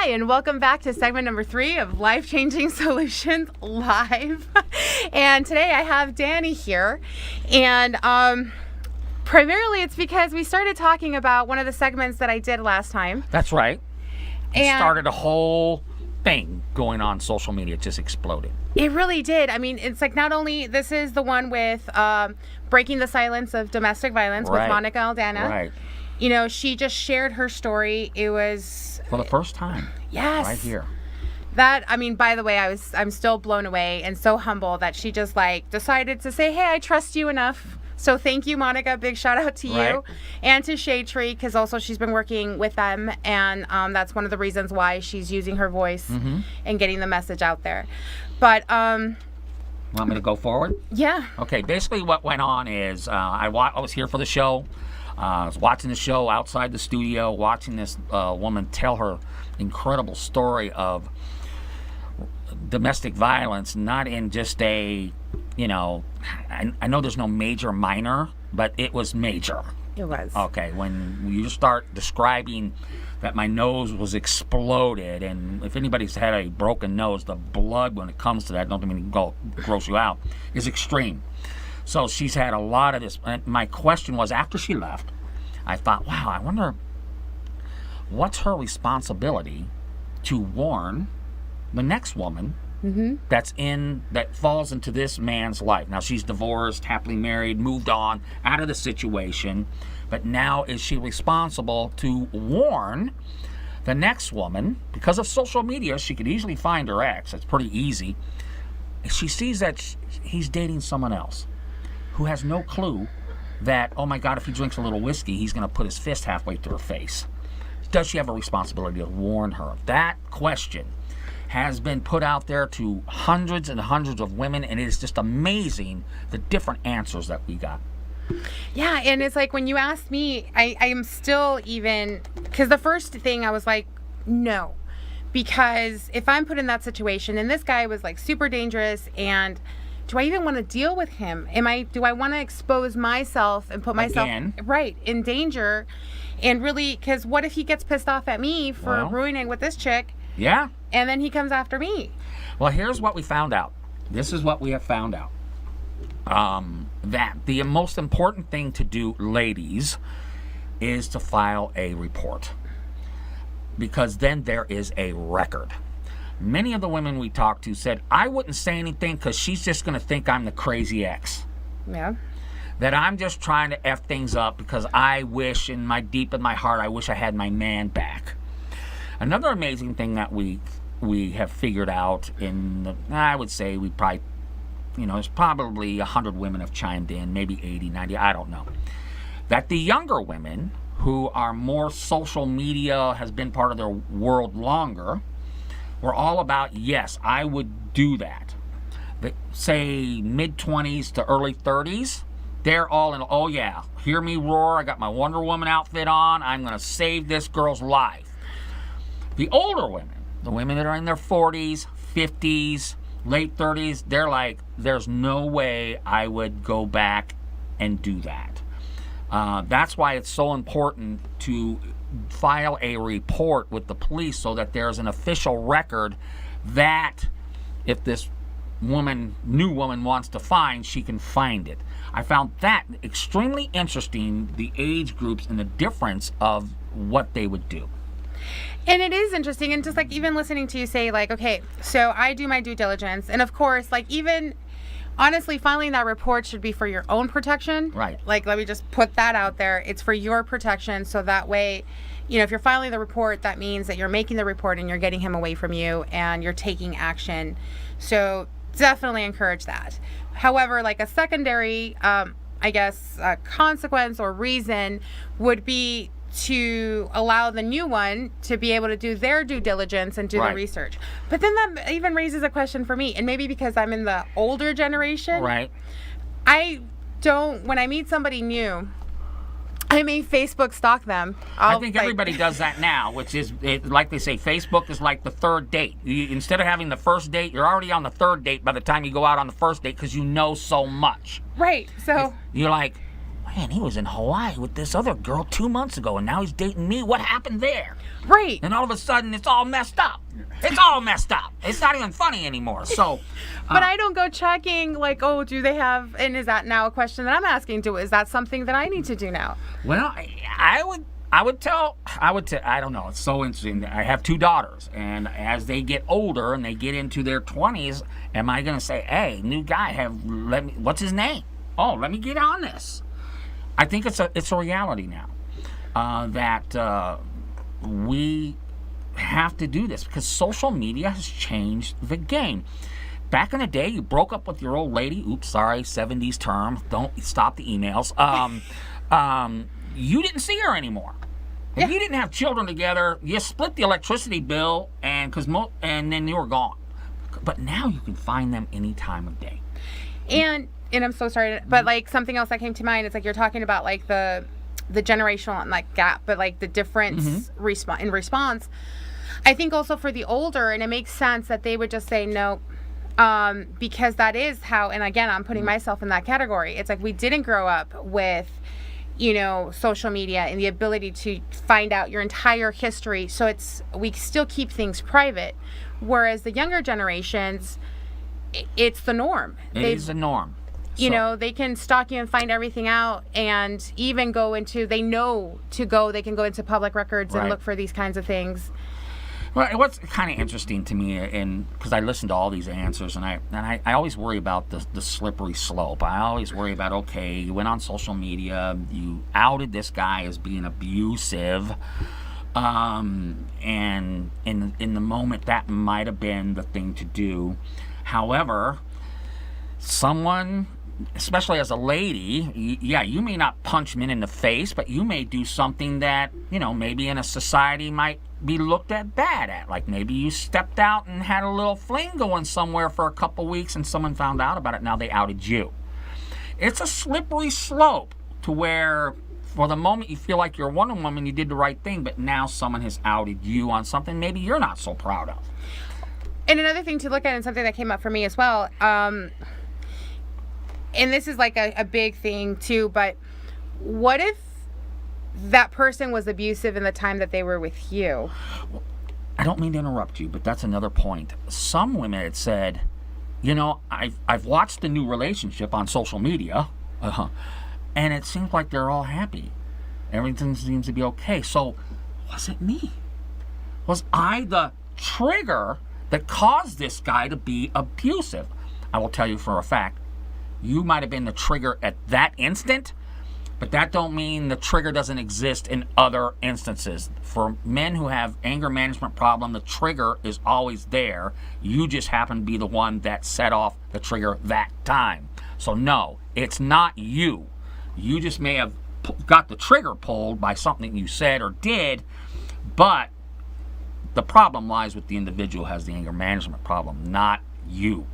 Hi, and welcome back to segment number 3 of Life Changing Solutions Live. And today I have Danny here. And primarily it's because we started talking about one of the segments that I did last time. That's right. It And started a whole thing going on social media. It just exploded. it really did. I mean, it's like not only, this is the one with Breaking the Silence of Domestic Violence with Right. Monica Aldana. Right. You know, she just shared her story. It was, For the first time. yes. Right here. That, I mean, by the way, I'm still blown away and so humble that she just like decided to say, hey, I trust you enough. So thank you, Monica. Big shout out to you Right. and to Shade Tree, because also she's been working with them, and that's one of the reasons why she's using her voice and getting the message out there. But Want me to go forward? yeah, Okay, basically what went on is I was here for the show. I was watching the show outside the studio, watching this woman tell her incredible story of domestic violence, not in just a, you know, I know there's no major minor, but it was major. it was. Okay, when you start describing that my nose was exploded, and if anybody's had a broken nose, the blood when it comes to that, don't mean to go gross you out, is extreme. So she's had a lot of this. And my question was, after she left, I thought, wow, I wonder what's her responsibility to warn the next woman that falls into this man's life. Now she's divorced, happily married, moved on, out of the situation, but now is she responsible to warn the next woman? Because of social media, she could easily find her ex. It's pretty easy. She sees that he's dating someone else who has no clue that, oh my God, if he drinks a little whiskey, he's going to put his fist halfway through her face. Does she have a responsibility to warn her? That question has been put out there to hundreds and hundreds of women, and it is just amazing the different answers that we got. Yeah, and it's like when you asked me, I am still even, because the first thing I was like, no. Because if I'm put in that situation, and this guy was like super dangerous, and do I even want to deal with him? Do I want to expose myself and put myself Again. right in danger? And really, because what if he gets pissed off at me for Well. ruining with this chick, Yeah? and then he comes after me? Well, here's what we found out. This is what we have found out. That the most important thing to do, ladies, is to file a report. Because then there is a record. Many of the women we talked to said, I wouldn't say anything because she's just going to think I'm the crazy ex. Yeah. That I'm just trying to F things up because I wish deep in my heart, I wish I had my man back. Another amazing thing that we have figured out I would say we probably, there's probably 100 women have chimed in, maybe 80, 90, I don't know. That the younger women who are more social media, has been part of their world longer, were all about, yes, I would do that. Say mid-20s to early 30s, they're all in, oh yeah, hear me roar, I got my Wonder Woman outfit on, I'm going to save this girl's life. The older women, the women that are in their 40s, 50s, late 30s, they're like, there's no way I would go back and do that. That's why it's so important to file a report with the police so that there's an official record that if this new woman wants to find, she can find it. I found that extremely interesting, the age groups and the difference of what they would do. And it is interesting, and just like even listening to you say, like, okay, so I do my due diligence, and of course, like, even honestly, filing that report should be for your own protection. Right. Like, let me just put that out there. It's for your protection, so that way, if you're filing the report, that means that you're making the report and you're getting him away from you and you're taking action. So definitely encourage that. However, like a secondary, consequence or reason would be to allow the new one to be able to do their due diligence and do the research. But then that even raises a question for me, and maybe because I'm in the older generation, Right. when I meet somebody new, I may Facebook stalk them. I think everybody does that now, which is, like they say, Facebook is like the third date. Instead of having the first date, you're already on the third date by the time you go out on the first date because you know so much. Right. So You're like, man, he was in Hawaii with this other girl 2 months ago, and now he's dating me. What happened there? Right. And all of a sudden, it's all messed up. It's all messed up. It's not even funny anymore. So, But I don't go checking like, oh, do they have? And is that now a question that I'm asking? Is that something that I need to do now? well, I would tell, I don't know. It's so interesting. I have 2 daughters, and as they get older and they get into their 20s, am I going to say, hey, new guy, what's his name? Oh, let me get on this. I think it's a reality now that we have to do this because social media has changed the game. Back in the day, you broke up with your old lady. Oops, sorry, 70s term. Don't stop the emails. You didn't see her anymore. If you didn't have children together, you split the electricity bill, and then you were gone. But now you can find them any time of day. And I'm so sorry, but like something else that came to mind is like you're talking about like the generational like gap, but like the difference in response. I think also for the older, and it makes sense that they would just say no, because that is how. And again, I'm putting myself in that category. It's like we didn't grow up with, social media and the ability to find out your entire history. So we still keep things private, whereas the younger generations, it's the norm. It is the norm. They can stalk you and find everything out, and even they can go into public records and look for these kinds of things. Well, what's kind of interesting to me, and because I listen to all these answers, and I always worry about the slippery slope. I always worry about, okay, you went on social media, you outed this guy as being abusive, and in the moment that might have been the thing to do. However, someone, especially as a lady, you may not punch men in the face, but you may do something that, maybe in a society might be looked at bad at. Like maybe you stepped out and had a little fling going somewhere for a couple weeks and someone found out about it. Now they outed you. It's a slippery slope to where for the moment you feel like you're a Wonder Woman, you did the right thing, but now someone has outed you on something maybe you're not so proud of. And another thing to look at, and something that came up for me as well, and this is like a big thing too, but what if that person was abusive in the time that they were with you? I don't mean to interrupt you, but that's another point. Some women had said, I've watched the new relationship on social media, and it seems like they're all happy. Everything seems to be okay. So, was it me? Was I the trigger that caused this guy to be abusive? I will tell you for a fact, you might have been the trigger at that instant, but that don't mean the trigger doesn't exist in other instances. For men who have anger management problem, the trigger is always there. You just happen to be the one that set off the trigger that time. So no, it's not you. You just may have got the trigger pulled by something you said or did, but the problem lies with the individual who has the anger management problem, not you.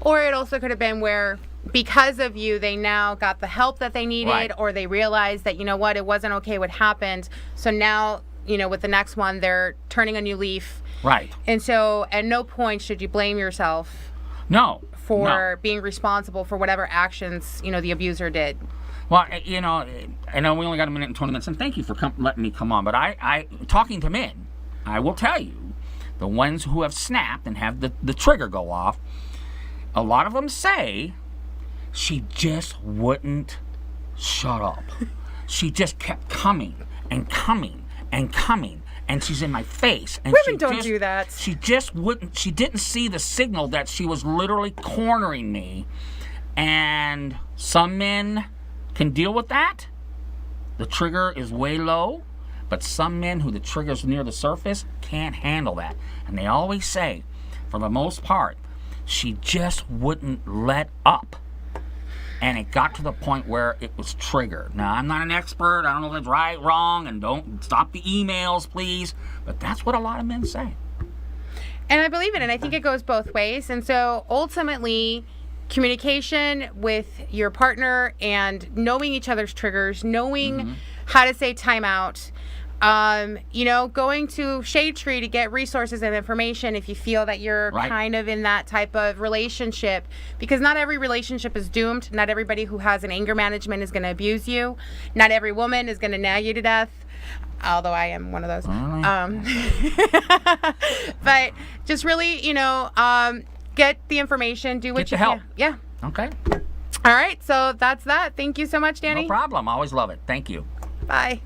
Or it also could have been where, because of you, they now got the help that they needed, Right. or they realized that, it wasn't okay what happened. So now, with the next one, they're turning a new leaf. Right. And so at no point should you blame yourself for being responsible for whatever actions, the abuser did. Well, I know we only got a minute and 20 minutes, and thank you for letting me come on, but I talking to men, I will tell you, the ones who have snapped and have the trigger go off, a lot of them say, she just wouldn't shut up. She just kept coming and coming and coming, and she's in my face. And Women don't do that. She just wouldn't. She didn't see the signal that she was literally cornering me. And some men can deal with that. The trigger is way low, but some men who the trigger's near the surface can't handle that. And they always say, for the most part, she just wouldn't let up. And it got to the point where it was triggered. Now, I'm not an expert. I don't know if it's right, wrong, and don't stop the emails, please. But that's what a lot of men say. And I believe it, and I think it goes both ways. And so ultimately, communication with your partner and knowing each other's triggers, knowing how to say time out, Going to Shade Tree to get resources and information if you feel that you're Right. kind of in that type of relationship, because not every relationship is doomed. Not everybody who has an anger management is going to abuse you. Not every woman is going to nag you to death. Although I am one of those. But just really, get the information, do what Get you the help. can. Yeah. Okay. All right. So that's that. Thank you so much, Danny. No problem. I always love it. Thank you. Bye.